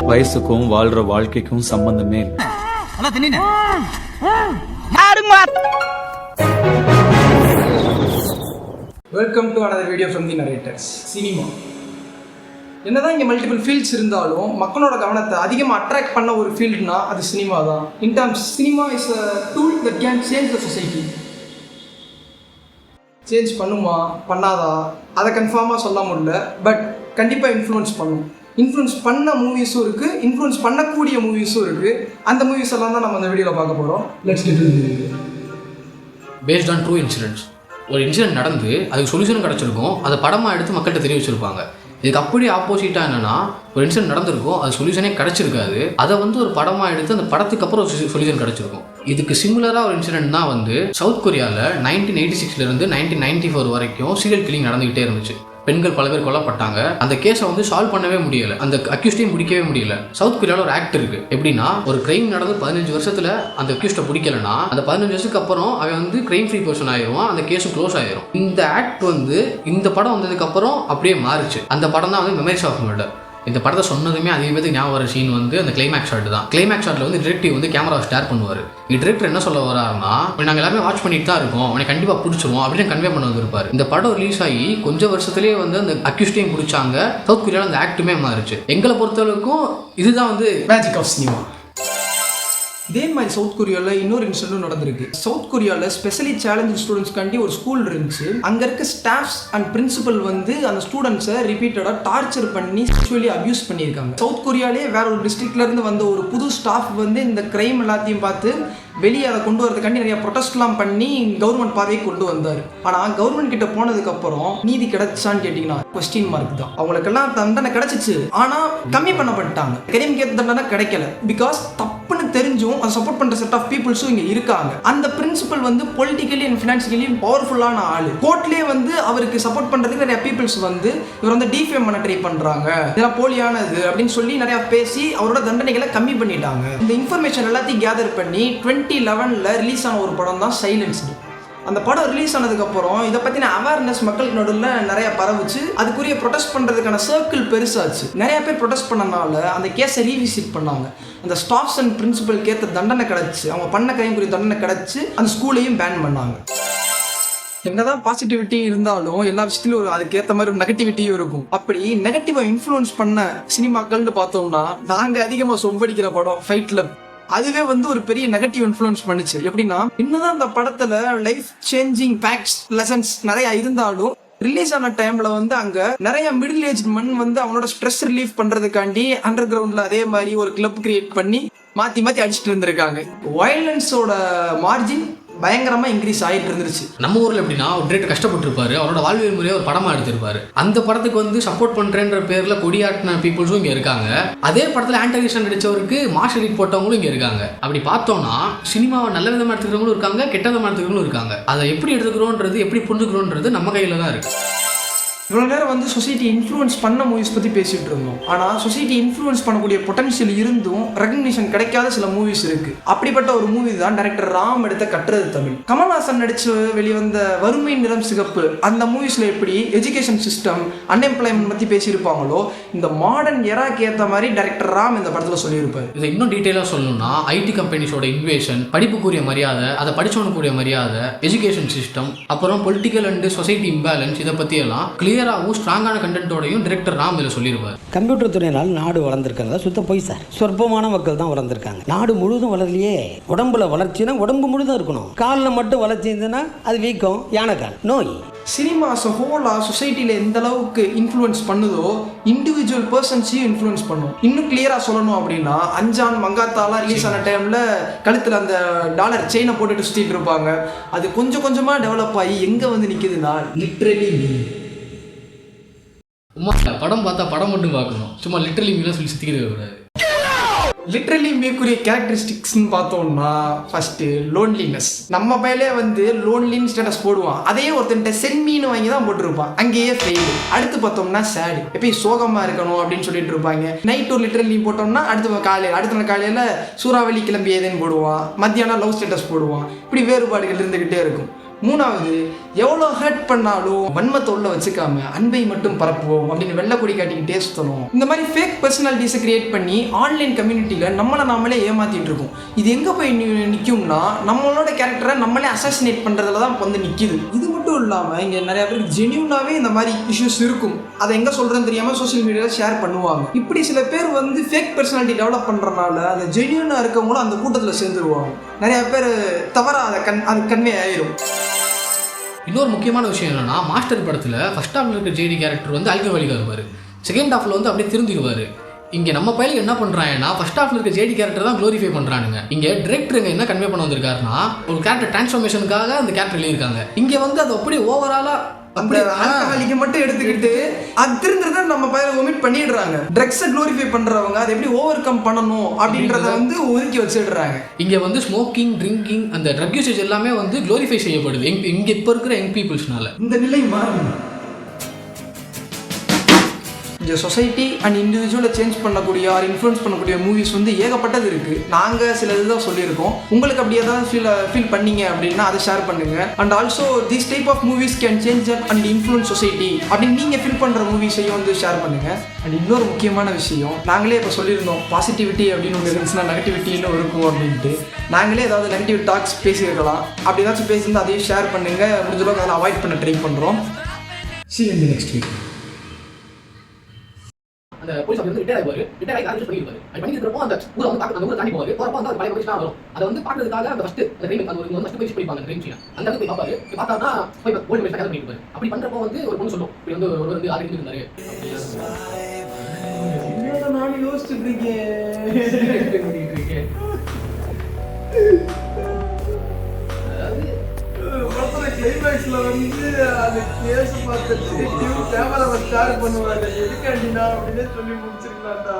வயசுக்கும் வாழ்ற வாழ்க்கைக்கும் சம்பந்தமே இல்லை. Welcome to another video from the narrators. Cinema என்னதான் இங்கே மல்டிபிள் ஃபீல்ட்ஸ் இருந்தாலும் மக்களோட கவனத்தை அதிகமாக அட்ராக்ட் பண்ண ஒரு ஃபீல்டுனா அது சினிமா தான். In terms cinema is a tool that can change the society. Change பண்ணுமா பண்ணாதா அதை கன்ஃபார்மாக சொல்ல முடியல, பட் கண்டிப்பாக இன்ஃப்ளூயன்ஸ் பண்ணும். இன்ஃப்ளூயன்ஸ் பண்ண மூவிஸும் இருக்குது, இன்ஃப்ளூயன்ஸ் பண்ணக்கூடிய மூவிஸும் இருக்குது. அந்த மூவிஸ் எல்லாம் தான் நம்ம அந்த வீடியோவில் பார்க்க போகிறோம். Let's get into the video. Based on true incidents. ஒரு இன்சிடென்ட் நடந்து அதுக்கு சொல்யூஷன் கிடச்சிருக்கும், அதை படமாக எடுத்து மக்கள்கிட்ட தெரிய வச்சுருப்பாங்க. இதுக்கு அப்படியே ஆப்போசிட்டாக என்னென்னா, ஒரு இன்சிடென்ட் நடந்திருக்கும், அது சொல்யூஷனே கிடச்சிருக்காது, அதை ஒரு படமாக எடுத்து அந்த படத்துக்கு அப்புறம் ஒரு சொல்யூஷன் கிடச்சிருக்கும். இதுக்கு சிமிலராக ஒரு இன்சிடென்ட் தான் சவுத் கொரியாவில் 1986 1994 வரைக்கும் சீரியல் கில்லிங் நடந்துகிட்டே இருந்துச்சு. பெண்கள் பல பேர் கொல்லப்பட்டாங்க. அந்த கேஸை சால்வ் பண்ணவே முடியல, அந்த அக்யூஸ்டையும் பிடிக்கவே முடியல. சவுத் கொரியாவில் ஒரு ஆக்ட் இருக்கு. எப்படின்னா, ஒரு கிரைம் நடந்து 15 வருஷத்துல அந்த அக்யூஸ்டை பிடிக்கலன்னா அந்த 15 வருஷத்துக்கு அப்புறம் அவன் கிரைம் ஃப்ரீ பர்சன் ஆயிடுவான், அந்த கேஸும் க்ளோஸ் ஆயிரும். இந்த ஆக்ட் இந்த படம் வந்ததுக்கு அப்புறம் அப்படியே மாறிச்சு. அந்த படம் தான் மெமரிஸ் ஆஃப் மர்டர். இந்த படத்தை சொன்னதுமே அதே பேருக்கு ஞாபகம் வர சீன் அந்த கிளைமேக்ஸ் ஷாட் தான். கிளைமேக்ஸ் ஷாட்டில் டிரெக்டிவ் கேமரா ஸ்டார் பண்ணுவார். டிரெக்டர் என்ன சொல்ல வராருன்னா, நாங்கள் எல்லாமே வாட்ச் பண்ணிட்டு தான் இருக்கோம், அவனை கண்டிப்பாக பிடிச்சிருவோம் அப்படின்னு கன்வே பண்ண வந்திருப்பாரு. இந்த படம் ரிலீஸ் ஆகி கொஞ்சம் வருஷத்துலேயே அந்த அக்யூஸ்டையும் பிடிச்சாங்க. சவுத் கொரியாவில் அந்த ஆக்டுமே மாறிச்சு. எங்களை பொறுத்தளவுக்கும் இதுதான் மேஜிக் ஆஃப் சினிமா. இதே மாதிரி சவுத் கொரியாவில் இன்னொரு இன்சிடென்ட்டும் நடந்திருக்கு. சவுத் கொரியாவில் ஸ்பெஷலி சேலஞ்ச் ஸ்டூடெண்ட்ஸ்க்காண்டி ஒரு ஸ்கூல் இருந்துச்சு. அங்கே இருக்க ஸ்டாஃப்ஸ் அண்ட் பிரின்சிபல் அந்த ஸ்டூடெண்ட்ஸை ரிப்பீட்டடாக டார்ச்சர் பண்ணி செக்ஷுவலி அபியூஸ் பண்ணியிருக்காங்க. சவுத் கொரியாலே வேற ஒரு டிஸ்ட்ரிக்ட்லேருந்து வந்த ஒரு புது ஸ்டாஃப் இந்த கிரைம் எல்லாத்தையும் பார்த்து வெளியே அதை கொண்டு வரதுக்காண்டி நிறைய ப்ரொடெஸ்ட்லாம் பண்ணி கவர்மெண்ட் பார்வையை கொண்டு வந்தார். ஆனால் கவர்மெண்ட் கிட்ட போனதுக்கப்புறம் நீதி கிடைச்சான்னு கேட்டிங்கன்னா கொஸ்டின் மார்க் தான். அவங்களுக்கெல்லாம் தண்டனை கிடைச்சிச்சு, ஆனால் கம்மி பண்ணப்பட்டாங்க. கிரைம் கேட்ட தண்டனை கிடைக்கல. பிகாஸ் தப்புன்னு தெரிஞ்சும் அதை சப்போர்ட் பண்ணுற செட் ஆஃப் பீப்புள்ஸும் இங்கே இருக்காங்க. அந்த பிரின்சிபல் பொலிட்டிக்கலி அண்ட் ஃபினான்ஷியலி பவர்ஃபுல்லான ஆள். கோர்ட்லேயே அவருக்கு சப்போர்ட் பண்ணுறதுக்கு நிறைய பீப்புள்ஸ் இவர் டிஃபேம் பண்ண ட்ரை பண்ணுறாங்க, இதெல்லாம் போலியானது அப்படின்னு சொல்லி நிறையா பேசி அவரோட தண்டனைகளை கம்மி பண்ணிட்டாங்க. இந்த இன்ஃபர்மேஷன் எல்லாத்தையும் கேதர் பண்ணி 2011 ரிலீஸ் ஆன ஒரு படம் தான் சைலன்ஸ்டு. அந்த படம் ரிலீஸ் ஆனதுக்கப்புறம் இதை பற்றின அவேர்னஸ் மக்களுக்கு நடுவில் நிறைய பரவுச்சு. அதுக்குரிய ப்ரொடெஸ்ட் பண்ணுறதுக்கான சர்க்கிள் பெருசாச்சு. நிறைய பேர் ப்ரொடெஸ்ட் பண்ணனால அந்த கேஸை ரீவிசிட் பண்ணாங்க. அந்த ஸ்டாஃப்ஸ் அண்ட் பிரின்சிபலுக்கு ஏற்ற தண்டனை கிடச்சி, அவங்க பண்ண கைக்குரிய தண்டனை கிடச்சி அந்த ஸ்கூலையும் பேன் பண்ணாங்க. என்னதான் பாசிட்டிவிட்டி இருந்தாலும் எல்லா விஷயத்திலும் அதுக்கேற்ற மாதிரி ஒரு நெகட்டிவிட்டியும் இருக்கும். அப்படி நெகட்டிவா இன்ஃப்ளூயன்ஸ் பண்ண சினிமாக்கள்னு பார்த்தோம்னா, நாங்கள் அதிகமாக சொம்படிக்கிற படம் ஃபைட் கிளப். அதுவே ஒரு பெரிய நெகட்டிவ் இன்ஃப்ளூயன்ஸ் பண்ணுச்சு. எப்படின்னா, இன்னதான் அந்த படத்துல லைஃப் சேஞ்சிங் ஃபேக்ட்ஸ் லெசன்ஸ் நிறைய இருந்தாலும் ரிலீஸ் ஆன டைம்ல அங்க நிறைய மிடில் ஏஜ் மண் அவனோட ஸ்ட்ரெஸ் ரிலீஃப் பண்றதுக்காண்டி அண்டர் கிரவுண்ட்ல அதே மாதிரி ஒரு கிளப் கிரியேட் பண்ணி மாத்தி மாத்தி அடிச்சுட்டு இருந்திருக்காங்க. வயலன்ஸோட மார்ஜின் பயங்கரமா இன்க்ரீஸ் ஆகிட்டு இருந்துருச்சு. நம்ம ஊர்ல எப்படின்னா, ஒரு டிரெக்டர் கஷ்டப்பட்டிருப்பாரு, அவரோட வாழ்வியல் முறையை ஒரு படமா எடுத்திருப்பாரு. அந்த படத்துக்கு சப்போர்ட் பண்றேன்ற பேர்ல கொடியாட்டின பீப்புள்ஸும் இங்க இருக்காங்க. அதே படத்துல ஆன்டகனிஸ்ட் நடிச்சவருக்கு மார்ஷல் ஷீட் போட்டவங்களும் இங்க இருக்காங்க. அப்படி பார்த்தோம்னா சினிமாவை நல்ல விதமா எடுத்துக்கிறவங்களும் இருக்காங்க, கெட்ட விதமா எடுத்துக்கிறவங்களும் இருக்காங்க. அதை எப்படி எடுத்துக்கிறோன்றது, எப்படி புரிஞ்சுக்கிறோன்றது நம்ம கையில தான் இருக்கு. இவ்வளோ நேரம் சொசைட்டி இன்ஃப்ளூயன்ஸ் பண்ண மூவிஸ் பற்றி பேசிகிட்டு இருந்தோம். ஆனால் சொசைட்டி இன்ஃப்ளூயன்ஸ் பண்ணக்கூடிய பொட்டன்ஷியல் இருந்தும் ரெகக்னிஷன் கிடைக்காத சில மூவிஸ் இருக்குது. அப்படிப்பட்ட ஒரு மூவி தான் டைரக்டர் ராம் எடுத்த கட்டுறது தமிழ். கமல்ஹாசன் நடித்து வெளிவந்த வறுமை நிறம் சிகப்பு, அந்த மூவிஸில் எப்படி எஜுகேஷன் சிஸ்டம், அன்எம்ப்ளாய்மெண்ட் பற்றி பேசியிருப்பாங்களோ, இந்த மாடர்ன் எராக்கு ஏற்ற மாதிரி டைரக்டர் ராம் இந்த படத்தில் சொல்லியிருப்பார். இதை இன்னும் டீட்டெயிலாக சொல்லணும்னா, ஐடி கம்பெனிஸோட இன்வேஷன், படிப்புக்குரிய மரியாதை, அதை படித்தவனுக்குரிய மரியாதை, எஜுகேஷன் சிஸ்டம், அப்புறம் பொலிட்டிக்கல் அண்ட் சொசைட்டி இம்பேலன்ஸ், இதை பற்றியெல்லாம் கிளியராகவும் ஸ்ட்ராங்கான கண்டென்ட்டோடையும் டைரக்டர் ராம் இதில் சொல்லியிருப்பார். கம்ப்யூட்டர் துறையினால் நாடு வளர்ந்துருக்கிறதா சுத்த போய் சார். சொற்பமான மக்கள் தான் வளர்ந்துருக்காங்க. நாடு முழுதும் வளரலையே. உடம்புல வளர்ச்சினா உடம்பு முழுதும் இருக்கணும். காலில் மட்டும் வளர்ச்சி இருந்ததுன்னா அது வீக்கம், யானைக்கால் நோய். சினிமா ஹோலாக சொசைட்டியில் எந்த அளவுக்கு இன்ஃப்ளூயன்ஸ் பண்ணுதோ, இண்டிவிஜுவல் பர்சன்ஸையும் இன்ஃப்ளூயன்ஸ் பண்ணும். இன்னும் கிளியராக சொல்லணும் அப்படின்னா, அஞ்சான் மங்காத்தாலாம் ரிலீஸ் ஆன டைமில் கழுத்தில் அந்த டாலர் செயினை போட்டுட்டு சுற்றிட்டு இருப்பாங்க. அது கொஞ்சம் கொஞ்சமாக டெவலப் ஆகி எங்கே நிற்குதுன்னா, லிட்ரலி படம் பார்த்தா படம் மட்டும் பார்க்கணும், சும்மா லிட்டரலி மீலாம் சொல்லி சுற்றிக்கிட்டு கூடாது. லிட்ரலி மீக்குரிய கேரக்டரிஸ்டிக்ஸ்ன்னு பார்த்தோம்னா, ஃபர்ஸ்ட் லோன்லினஸ். நம்ம பையிலே லோன்லின்னு ஸ்டேட்டஸ் போடுவான், அதே ஒருத்தன்ட்ட சென்மீன்னு வாங்கி தான் போட்டிருப்பான், அங்கேயே ஃபெயில். அடுத்து பார்த்தோம்னா சேடு, எப்பயும் சோகமாக இருக்கணும் அப்படின்னு சொல்லிட்டு இருப்பாங்க. நைட் ஒரு லிட்ரலி போட்டோம்னா அடுத்த காலையில் சூறாவளி கிளம்பி ஏதேன்னு போடுவான், மத்தியானம் லவ் ஸ்டேட்டஸ் போடுவான். இப்படி வேறுபாடுகள் இருந்துக்கிட்டே இருக்கும். மூணாவது, எவ்வளோ ஹர்ட் பண்ணாலும் வன்மத்தை உள்ள வச்சுக்காம அன்பை மட்டும் பரப்புவோம் அப்படின்னு வெள்ளை கொடி காட்டிக்கிட்டே சுற்றணும். இந்த மாதிரி ஃபேக் பர்சனாலிட்டிஸை கிரியேட் பண்ணி ஆன்லைன் கம்யூனிட்டியில் நம்மளை நாமளே ஏமாற்றிட்டு இருக்கோம். இது எங்கே போய் நிற்கும்னா நம்மளோட கேரக்டரை நம்மளே அசாசினேட் பண்ணுறதுல தான் வந்து நிற்கிது. இது மட்டும் இல்லாமல் இங்கே நிறைய பேருக்கு ஜென்யூனாகவே இந்த மாதிரி இஷ்யூஸ் இருக்கும். அதை எங்கே சொல்கிறேன்னு தெரியாமல் சோஷியல் மீடியாவில் ஷேர் பண்ணுவாங்க. இப்படி சில பேர் வந்து ஃபேக் பர்சனாலிட்டி டெவலப் பண்ணுறனால அந்த ஜென்யூனாக இருக்கவங்களும் அந்த கூட்டத்தில் சேர்ந்துருவாங்க. நிறைய பேர் தவறாக அது கன்வே ஆயிரும். இன்னொரு முக்கியமான விஷயம் என்னன்னா, மாஸ்டர் படத்தில் ஃபர்ஸ்ட் ஹாஃப்ல இருக்க ஜேடி கேரக்டர் வந்து ஆல்கஹாலிக்காக இருப்பார், செகண்ட் ஹாஃப்ல வந்து அப்படியே திருந்திடுவார். இங்கே நம்ம பையன் என்ன பண்ணுறாங்கன்னா, ஃபர்ஸ்ட் ஹாஃப்ல இருக்க ஜேடி கேரக்டர் தான் க்ளோரிஃபை பண்ணுறானுங்க. இங்கே டிரெக்டருங்க என்ன கன்வே பண்ண வந்திருக்காருன்னா, ஒரு கேரக்டர் டிரான்ஸ்ஃபர்மேஷனுக்காக அந்த கேரக்டர் எழுதியிருக்காங்க. இங்கே வந்து அது அப்படியே ஓவராலாக அந்த ஆல்கஹாலிக்கை மட்டும் எடுத்துக்கிட்டு அது திருந்துறத நம்ம பையன் ஒமிட் பண்ணிடுறாங்க. ட்ரக்ஸை க்ளோரிஃபை பண்ணுறவங்க அதை எப்படி ஓவர் கம் பண்ணணும் அப்படின்றத வந்து ஒதுக்கி வச்சிடுறாங்க. இங்கே வந்து ஸ்மோக்கிங், ட்ரிங்கிங், அந்த ட்ரக் யூசேஜ் எல்லாமே வந்து க்ளோரிஃபை செய்யப்படுது இங்கே இப்போ இருக்கிற யங் பீப்புள்ஸ்னால. இந்த நிலை மாறணும். இந்த சொசைட்டி அண்ட் இண்டிவிஜுவலை சேஞ்ச் பண்ணக்கூடிய ஆர் இன்ஃப்ளூயன்ஸ் பண்ணக்கூடிய மூவிஸ் வந்து ஏகப்பட்டது இருக்குது. நாங்கள் சில இதுதான் சொல்லியிருக்கோம். உங்களுக்கு அப்படி ஏதாவது ஃபீல் பண்ணீங்க அப்படின்னா அதை ஷேர் பண்ணுங்கள். And also this type of movies can change up and influence society அப்படின்னு நீங்கள் ஃபீல் பண்ணுற மூவிஸையும் வந்து ஷேர் பண்ணுங்கள். அண்ட் இன்னொரு முக்கியமான விஷயம், நாங்களே இப்போ சொல்லியிருந்தோம் பாசிட்டிவிட்டி அப்படின்னு ஒன்று இருந்துச்சுன்னா நெகட்டிவிட்டின்னு இருக்கும் அப்படின்ட்டு. நாங்களே ஏதாவது நெகட்டிவ் டாக்ஸ் பேசியிருக்கலாம். அப்படி ஏதாச்சும் பேசியிருந்தால் அதையும் ஷேர் பண்ணுங்கள். முடிஞ்ச அளவுக்கு அதெல்லாம் அவாய்ட் பண்ண ட்ரை பண்ணுறோம். See you in the next week. அந்த போலீஸ் ஆஃபீஸர் ரிட்டையர் ஆயிடுவாரு, ரிட்டையர் ஆகி ஆர்ஜிஸ் பண்ணிருப்பாரு. அது பண்ணிக்கிறப்போ அந்த ஊரை வந்து அந்த ஊரை தாண்டி போவாரு. போறப்போ அந்த பழைய போலீஸ்லாம் வரும். அதை வந்து பார்க்கறதுக்காக அந்த ஃபர்ஸ்ட் அந்த ட்ரெயின் அந்த ஒரு ஃபர்ஸ்ட் போய் பண்ணிப்பாங்க ட்ரெயின் சீன். அந்த இடத்துல போய் பார்ப்பாரு. பார்த்தானா போய் கோல்டு மெடல் கலர் பண்ணிருப்பாரு. அப்படி பண்றப்போ வந்து ஒரு பொண்ணு சொல்லும், இப்படி வந்து ஒரு வந்து ஆறு இருந்தாரு. என்னடா நான் யோசிச்சுட்டு இருக்கேன். கிளைமேக்ஸ்ல வந்து அந்த கேஸ் பார்த்துட்டு கேமராவை ஸ்டார்ட் பண்ணுவாங்க. எதுக்காண்டினா அப்படின்னு சொல்லி முடிச்சிருக்கலாம்டா.